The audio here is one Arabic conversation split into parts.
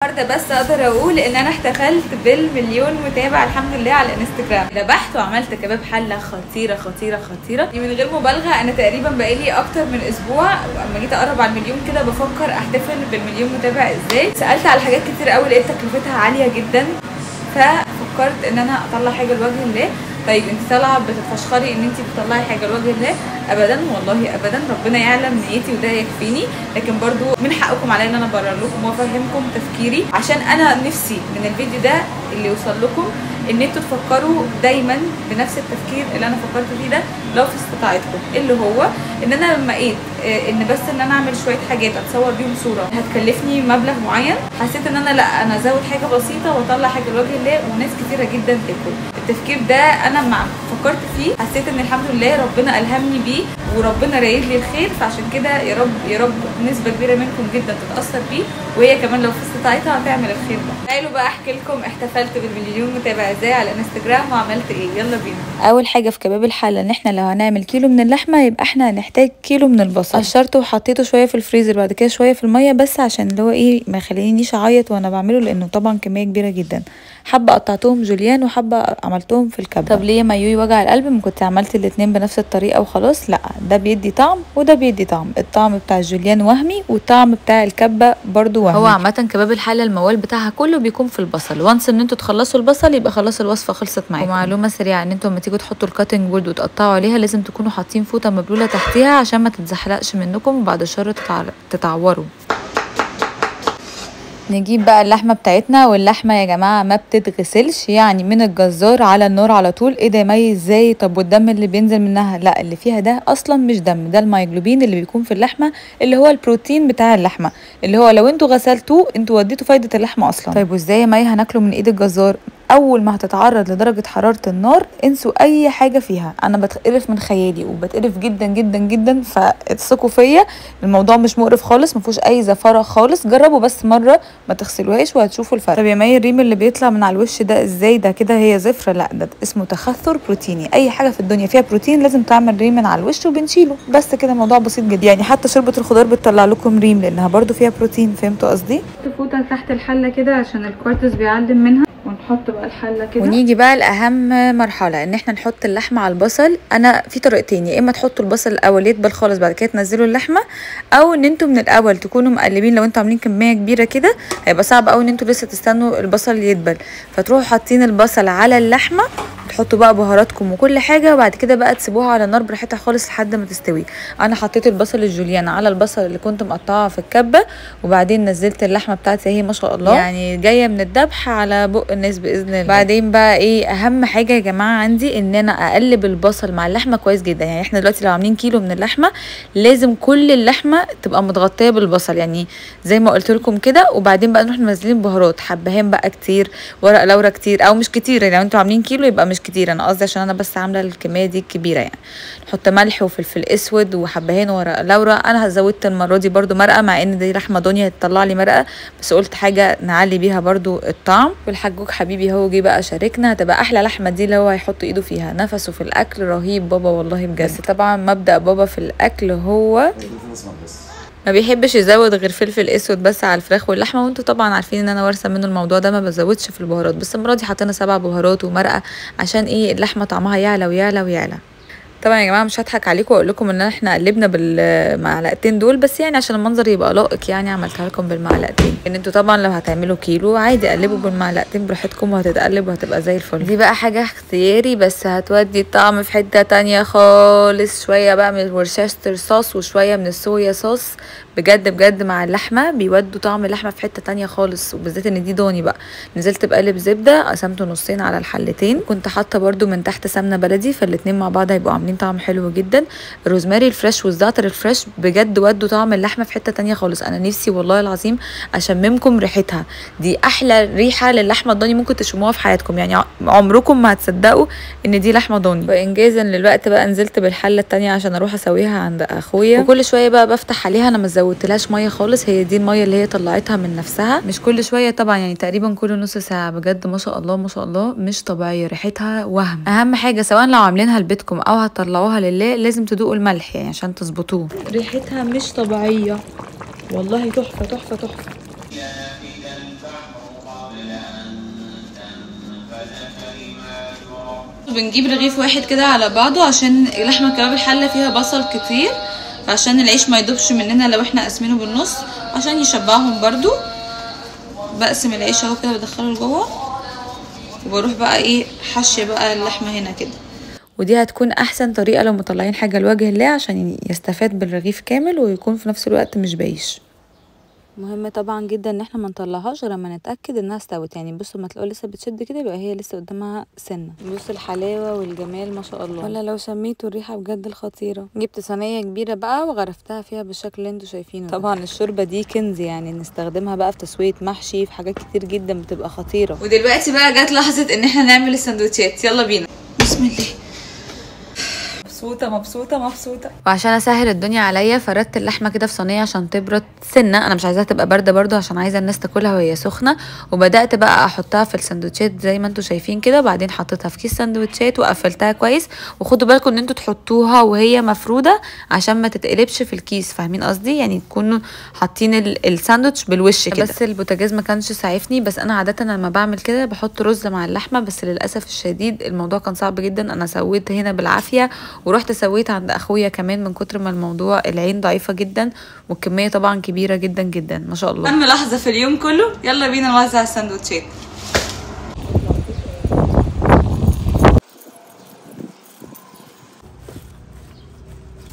النهارده بس اقدر اقول ان انا احتفلت بالمليون متابع الحمد لله على الانستجرام. ذبحت وعملت كباب حله خطيره خطيره خطيره، من غير مبالغه. انا تقريبا بقالي اكتر من اسبوع اما جيت اقرب على المليون كده بفكر احتفل بالمليون متابع ازاي. سالت على حاجات كتير قوي لقيت تكلفتها عاليه جدا، ففكرت ان انا اطلع حاجه لوجه الله. طيب انت طالعه بتتفشخري ان انت بتطلعي حاجه لوجه الله؟ ابدا والله ابدا، ربنا يعلم نيتي وده يكفيني. لكن برضو من حقكم عليا ان انا ابرر لكم وافهمكم تفكيري، عشان انا نفسي من الفيديو ده اللي يوصل لكم ان انتوا تفكروا دايما بنفس التفكير اللي انا فكرت فيه ده لو في استطاعتكم، اللي هو ان انا لما لقيت ان بس ان انا اعمل شويه حاجات اتصور بيهم صوره هتكلفني مبلغ معين، حسيت ان انا لا، انا ازود حاجه بسيطه واطلع حاجه لوجه الله وناس كتيره جدا تاكل. التفكير ده انا مع فكرت فيه، حسيت ان الحمد لله ربنا الهمني بيه وربنا رايد لي الخير، فعشان كده يا رب يا رب نسبه كبيره منكم جدا تتاثر بيه، وهي كمان لو في استطاعتها هتعمل الخير ده. تعالوا بقى احكي لكم احتفلت بالمليون متابع ازاي على الانستجرام وعملت ايه. يلا بينا. اول حاجه في كباب الحله ان احنا لو هنعمل كيلو من اللحمه يبقى احنا هنحتاج كيلو من البصل. قشرته وحطيته شويه في الفريزر، بعد كده شويه في الميه، بس عشان اللي هو ايه ما يخلينيش اعيط وانا بعمله، لانه طبعا كميه كبيره جدا. حبه قطعتهم جوليان وحبه عملتهم في الكبه. طب ليه مايوي وجع القلب؟ ما كنت عملت الاتنين بنفس الطريقه وخلاص؟ لا، ده بيدي طعم وده بيدي طعم. الطعم بتاع الجوليان وهمي والطعم بتاع الكبه برضو وهمي. هو عامه كباب الحله الموال بتاعها كله بيكون في البصل. وانس ان انتوا تخلصوا البصل يبقى خلاص الوصفه خلصت معاكم. ومعلومه سريعه ان انتوا لما تيجوا تحطوا الكاتنج بورد وتقطعوا عليها لازم تكونوا حاطين فوطه مبلوله تحتيها عشان ما تتزحلقش منكم وبعد الشر تتعوروا. نجيب بقى اللحمه بتاعتنا، واللحمه يا جماعه ما بتتغسلش، يعني من الجزار على النار على طول. ايه ده يميز ازاي؟ طب والدم اللي بينزل منها؟ لا، اللي فيها ده اصلا مش دم، ده الميوجلوبين اللي بيكون في اللحمه، اللي هو البروتين بتاع اللحمه، اللي هو لو انتوا غسلتوه انتوا وديتوا فايده اللحمه اصلا. طيب وازاي يا مي هناكله من ايد الجزار؟ اول ما هتتعرض لدرجه حراره النار انسوا اي حاجه فيها. انا بتقرف من خيالي وبتقرف جدا جدا جدا، فاثقوا فيا الموضوع مش مقرف خالص، ما فيهوش اي زفاره خالص. جربوا بس مره ما تغسلوهاش وهتشوفوا الفرق. طب يا مي الريم اللي بيطلع من على الوش ده ازاي؟ ده كده هي زفره؟ لا، ده اسمه تخثر بروتيني. اي حاجه في الدنيا فيها بروتين لازم تعمل ريم من على الوش وبنشيله، بس كده الموضوع بسيط جدا. يعني حتى شوربه الخضار بتطلع لكم ريم لانها برده فيها بروتين. فهمتوا قصدي؟ فوطه تحت الحله كده عشان الكوارتز بيعلم منها، ونحط بقى الحله كده. ونيجي بقى لاهم مرحله، ان احنا نحط اللحمه على البصل. انا في طريقتين، يا اما تحطوا البصل الاول يدبل خالص بعد كده تنزلوا اللحمه، او ان انتوا من الاول تكونوا مقلبين. لو انتوا عاملين كميه كبيره كده هيبقى صعب قوي ان انتوا لسه تستنوا البصل يدبل، فتروحوا حاطين البصل على اللحمه، تحطوا بقى بهاراتكم وكل حاجه، وبعد كده بقى تسيبوها على النار براحتها خالص لحد ما تستوي. انا حطيت البصل الجوليان على البصل اللي كنت مقطعه في الكبه، وبعدين نزلت اللحمه بتاعتي اهي ما شاء الله، يعني جايه من الذبح على بق الناس باذن الله. بعدين بقى ايه اهم حاجه يا جماعه عندي؟ ان انا اقلب البصل مع اللحمه كويس جدا. يعني احنا دلوقتي لو عاملين كيلو من اللحمه لازم كل اللحمه تبقى متغطيه بالبصل، يعني زي ما قلت لكم كده. وبعدين بقى نروح منزلين بهارات، حبهان بقى كتير، ورق لورا كتير، او مش كتير. يعني لو انتوا عاملين كيلو يبقى مش كتير، انا قصدي عشان انا بس عامله الكميه دي كبيره. يعني نحط ملح وفلفل اسود وحبهان وورق لورا. انا زودت المره دي برده مرقه، مع ان دي لحمه دنيا هتطلع لي مرقه، بس قلت حاجه نعلي بيها برده الطعم. والحجوج حبيبي هو جه بقى شاركنا، هتبقى احلى لحمه دي اللي هو هيحط ايده فيها. نفسه في الاكل رهيب بابا والله بجد. بس طبعا مبدأ بابا في الاكل هو ما بيحبش يزود غير فلفل اسود بس على الفراخ واللحمه، وانتوا طبعا عارفين ان انا وارثه منه الموضوع ده، ما بزودش في البهارات. بس المره دي حطينا 7 بهارات ومرقه عشان ايه اللحمه طعمها يعلى ويعلى ويعلى. طبعا يا جماعه مش هضحك عليكم واقول لكم ان احنا قلبنا بالمعلقتين دول، بس يعني عشان المنظر يبقى لائق يعني عملتها لكم بالمعلقتين. ان انتوا طبعا لو هتعملوا كيلو عادي قلبوا بالمعلقتين براحتكم وهتتقلب وهتبقى زي الفل. دي بقى حاجه اختياري بس هتودي الطعم في حته تانية خالص. شويه بقى من الورشستر صوص وشويه من الصويا صوص، بجد بجد مع اللحمه بيودوا طعم اللحمه في حته تانية خالص، وبالذات ان دي ضاني بقى. نزلت بقلب زبده قسمته نصين على الحلتين، كنت حاطه برده من تحت سمنه بلدي، فالاتنين مع بعض هيبقوا عاملين طعم حلو جدا. الروزماري الفريش والزعتر الفريش بجد ودوا طعم اللحمه في حته تانية خالص. انا نفسي والله العظيم اشممكم ريحتها، دي احلى ريحه للحمه الضاني ممكن تشموها في حياتكم، يعني عمركم ما هتصدقوا ان دي لحمه ضاني. وانجازا للوقت بقى نزلت بالحله التانية عشان اروح اسويها عند اخويا، وكل شويه بقى بفتح عليها. انا ما زودتلهاش ميه خالص، هي دي الميه اللي هي طلعتها من نفسها، مش كل شويه طبعا، يعني تقريبا كل نص ساعه. بجد ما شاء الله ما شاء الله مش طبيعيه ريحتها وهم. اهم حاجه سواء لو عاملينها لبيتكم او هتطلعوها لله لازم تدوقوا الملح يعني عشان تظبطوه. ريحتها مش طبيعيه والله، تحفه تحفه تحفه. بنجيب رغيف واحد كده على بعضه عشان لحمه كباب الحله فيها بصل كتير، فعشان العيش ما يدوبش مننا لو احنا قاسمينه بالنص عشان يشبعهم برضو. بقسم العيش اهو كده بدخله لجوه وبروح بقى ايه حشي بقى اللحمه هنا كده. ودي هتكون احسن طريقه لو مطلعين حاجه لوجه الله عشان يستفاد بالرغيف كامل ويكون في نفس الوقت مش بايش. مهم طبعا جدا ان احنا ما نطلعهاش غير لما نتاكد انها استوت. يعني بصوا ما تلاقوا لسه بتشد كده يبقى هي لسه قدامها سنه. بصوا الحلاوه والجمال ما شاء الله، ولا لو شميتوا الريحه بجد الخطيره. جبت صينيه كبيره بقى وغرفتها فيها بالشكل اللي انتوا شايفينه. طبعا الشوربه دي كنز، يعني نستخدمها بقى في تسويه محشي، في حاجات كتير جدا بتبقى خطيره. ودلوقتي بقى جت لحظه ان احنا نعمل السندوتشات. يلا بينا. بسم الله. مبسوطه. وعشان اسهل الدنيا عليا فردت اللحمه كده في صينيه عشان تبرد سنه. انا مش عايزاها تبقى بارده برده عشان عايزه الناس تاكلها وهي سخنه. وبدات بقى احطها في السندوتشات زي ما انتم شايفين كده، وبعدين حطيتها في كيس سندوتشات وقفلتها كويس. وخدوا بالكم ان انتوا تحطوها وهي مفروده عشان ما تتقلبش في الكيس، فاهمين قصدي؟ يعني تكونوا حاطين الساندوتش بالوش كده. بس البوتاجاز ما كانش ساعفني، بس انا عاده لما بعمل كده بحط رز مع اللحمه، بس للاسف الشديد الموضوع كان صعب جدا. انا سويت هنا بالعافيه ورحت سويت عند اخويا كمان من كتر ما الموضوع العين ضعيفه جدا والكميه طبعا كبيره جدا جدا ما شاء الله. اهم لحظه في اليوم كله. يلا بينا نوزع السندوتشات.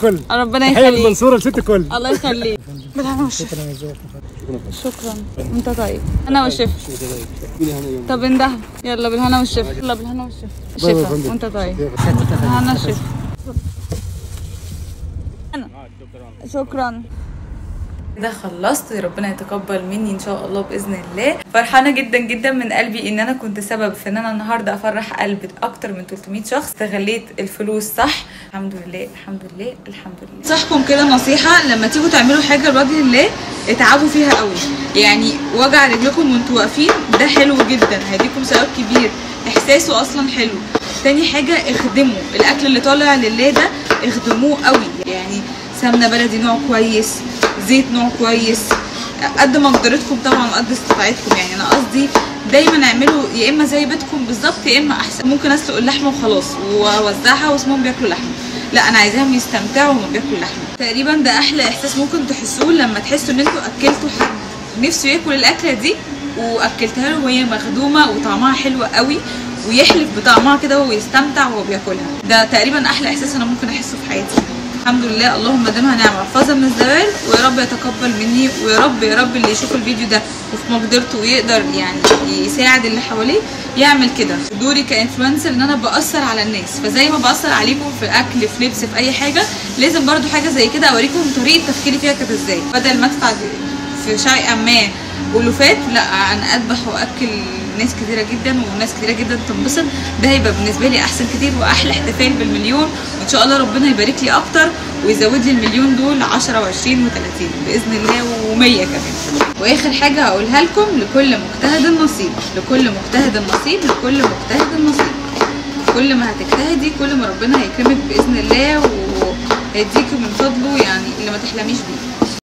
كل ربنا يخليك. تحية المنصورة لست كل. الله يخليك. بالهنا والشفا. شكرا. انت طيب. انا والشفا. طب انده. يلا بالهنا والشفا. يلا بالهنا والشفا. شفا وانت طيب. بالهنا والشفا. شكرا. كده خلصت. ربنا يتقبل مني ان شاء الله باذن الله. فرحانه جدا جدا من قلبي ان انا كنت سبب في ان انا النهارده افرح قلب اكتر من 300 شخص. استغليت الفلوس صح. الحمد لله الحمد لله الحمد لله. صحكم كده نصيحه، لما تيجوا تعملوا حاجه لوجه الله اتعبوا فيها قوي. يعني وجع رجلكم وانتوا واقفين ده حلو جدا، هيديكم ثواب كبير، احساسه اصلا حلو. تاني حاجه اخدموا الاكل اللي طالع لله ده، اخدموه قوي. يعني سمنه بلدي نوع كويس، زيت نوع كويس، قد مقدرتكم طبعا وقد استطاعتكم. يعني انا قصدي دايما اعملوا يا اما زي بيتكم بالظبط يا اما احسن. ممكن اسلق اللحمه وخلاص واوزعها واسمهم بياكلوا لحمه، لا انا عايزاهم يستمتعوا وهم بياكلوا لحمه. تقريبا ده احلى احساس ممكن تحسوه لما تحسوا ان انتوا اكلتوا حد نفسه ياكل الاكله دي واكلتها له وهي مخدومه وطعمها حلو قوي ويحلف بطعمها كده وهو يستمتع وهو بياكلها. ده تقريبا احلى احساس انا ممكن احسه في حياتي. الحمد لله. اللهم دامها نعمه واحفظها من الزوال، ويا رب يتقبل مني، ويا رب يا رب اللي يشوف الفيديو ده وفي مقدرته ويقدر يعني يساعد اللي حواليه يعمل كده. دوري كانفلونسر ان انا باثر على الناس، فزي ما باثر عليكم في اكل في لبس في اي حاجه، لازم برضو حاجه زي كده اوريكم طريقه تفكيري فيها كانت ازاي. بدل ما ادفع في شيء ما ألوفات، لا انا اذبح واكل ناس كتيره جدا وناس كتيره جدا تنبسط. ده هيبقى بالنسبه لي احسن كتير واحلى احتفال بالمليون، وان شاء الله ربنا يبارك لي اكتر ويزود لي المليون دول 10 و20 و30 باذن الله و100 كمان. واخر حاجه هقولها لكم، لكل مجتهد نصيب، لكل مجتهد نصيب، لكل مجتهد نصيب. كل ما هتجتهدي كل ما ربنا هيكرمك باذن الله وهيديكي من فضله يعني اللي ما تحلميش بيه.